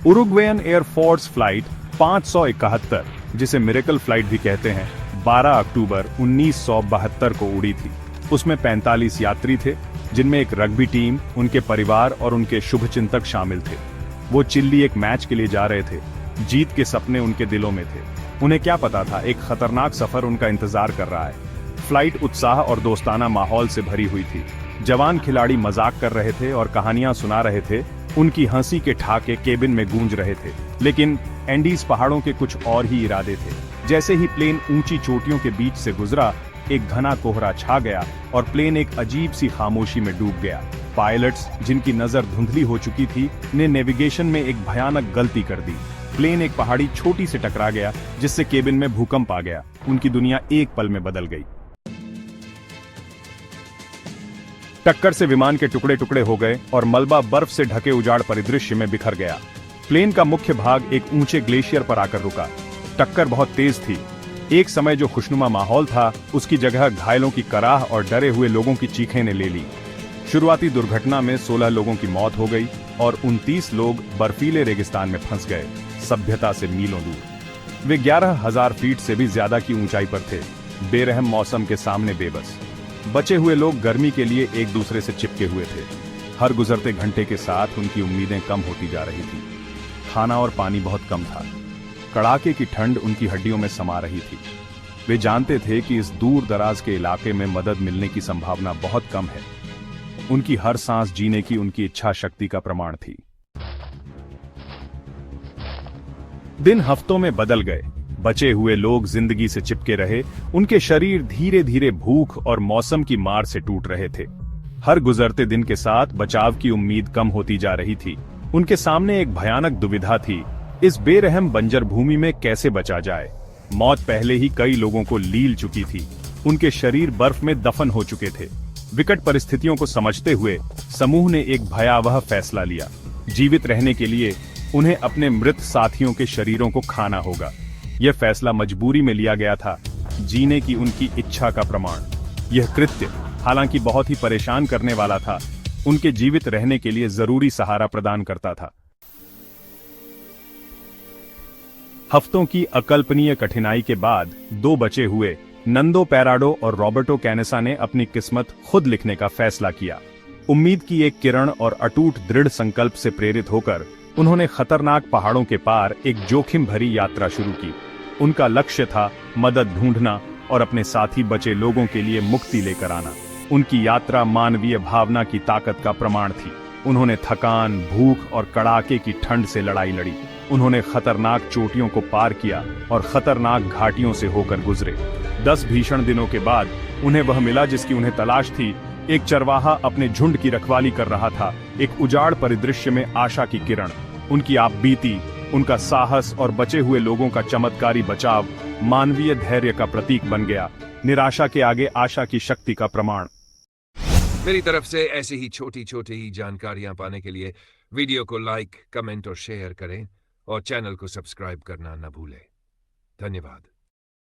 Uruguayan air force flight 571, जिसे miracle flight भी कहते हैं, 12 अक्टूबर 1972 को उड़ी थी। उसमें 45 यात्री थे, जिनमें एक रग्बी टीम, उनके परिवार और उनके शुभचिंतक शामिल थे। वो चिल्ली एक मैच के लिए जा रहे थे। जीत के सपने उनके दिलों में थे। उन्हें क्या पता था, एक खतरनाक सफर उनका इंतजार कर रहा है। फ्लाइट उत्साह और दोस्ताना माहौल से भरी हुई थी। जवान खिलाड़ी मजाक कर रहे थे और कहानियां सुना रहे थे। उनकी हंसी के ठाके केबिन में गूंज रहे थे। लेकिन एंडीज पहाड़ों के कुछ और ही इरादे थे। जैसे ही प्लेन ऊंची चोटियों के बीच से गुजरा, एक घना कोहरा छा गया और प्लेन एक अजीब सी खामोशी में डूब गया। पायलट्स, जिनकी नजर धुंधली हो चुकी थी, ने नेविगेशन में एक भयानक गलती कर दी। प्लेन एक पहाड़ी छोटी से टकरा गया, जिससे केबिन में भूकंप आ गया। उनकी दुनिया एक पल में बदल गई। टक्कर से विमान के टुकड़े टुकड़े हो गए और मलबा बर्फ से ढके उजाड़ परिदृश्य में बिखर गया। प्लेन का मुख्य भाग एक ऊंचे ग्लेशियर पर आकर रुका। टक्कर बहुत तेज थी। एक समय जो खुशनुमा माहौल था, उसकी जगह घायलों की कराह और डरे हुए लोगों की चीखें ने ले ली। शुरुआती दुर्घटना में 16 लोगों की मौत हो गई और 29 लोग बर्फीले रेगिस्तान में फंस गए, सभ्यता से मीलों दूर। वे 11,000 फीट से भी ज्यादा की ऊंचाई पर थे, बेरहम मौसम के सामने बेबस। बचे हुए लोग गर्मी के लिए एक दूसरे से चिपके हुए थे। हर गुजरते घंटे के साथ उनकी उम्मीदें कम होती जा रही थी। खाना और पानी बहुत कम था। कड़ाके की ठंड उनकी हड्डियों में समा रही थी। वे जानते थे कि इस दूर दराज के इलाके में मदद मिलने की संभावना बहुत कम है। उनकी हर सांस जीने की उनकी इच्छा शक्ति का प्रमाण थी। दिन हफ्तों में बदल गए। बचे हुए लोग जिंदगी से चिपके रहे। उनके शरीर धीरे धीरे भूख और मौसम की मार से टूट रहे थे। हर गुजरते दिन के साथ बचाव की उम्मीद कम होती जा रही थी। उनके सामने एक भयानक दुविधा थी, इस बेरहम बंजर भूमि में कैसे बचा जाए। मौत पहले ही कई लोगों को लील चुकी थी। उनके शरीर बर्फ में दफन हो चुके थे। विकट परिस्थितियों को समझते हुए समूह ने एक भयावह फैसला लिया। जीवित रहने के लिए उन्हें अपने मृत साथियों के शरीरों को खाना होगा। यह फैसला मजबूरी में लिया गया था, जीने की उनकी इच्छा का प्रमाण। यह कृत्य, हालांकि बहुत ही परेशान करने वाला था, उनके जीवित रहने के लिए जरूरी सहारा प्रदान करता था। हफ्तों की अकल्पनीय कठिनाई के बाद 2 बचे हुए, नंदो पैराडो और रॉबर्टो कैनेसा ने अपनी किस्मत खुद लिखने का फैसला किया। उम्मीद की एक किरण और अटूट दृढ़ संकल्प से प्रेरित होकर उन्होंने खतरनाक पहाड़ों के पार एक जोखिम भरी यात्रा शुरू की। उनका लक्ष्य था मदद ढूंढना और अपने साथी बचे लोगों के लिए मुक्ति लेकर आना। उनकी यात्रा मानवीय भावना की ताकत का प्रमाण थी। उन्होंने थकान, भूख और कड़ाके की ठंड से लड़ाई लड़ी। उन्होंने खतरनाक चोटियों को पार किया और खतरनाक घाटियों से होकर गुजरे। 10 भीषण दिनों के बाद उन्हें वह मिला जिसकी उन्हें तलाश थी। एक चरवाहा अपने झुंड की रखवाली कर रहा था, एक उजाड़ परिदृश्य में आशा की किरण। उनकी आपबीती, उनका साहस और बचे हुए लोगों का चमत्कारी बचाव मानवीय धैर्य का प्रतीक बन गया। निराशा के आगे आशा की शक्ति का प्रमाण। मेरी तरफ से ऐसी ही छोटी छोटी ही जानकारियां पाने के लिए वीडियो को लाइक, कमेंट और शेयर करें और चैनल को सब्सक्राइब करना न भूलें। धन्यवाद।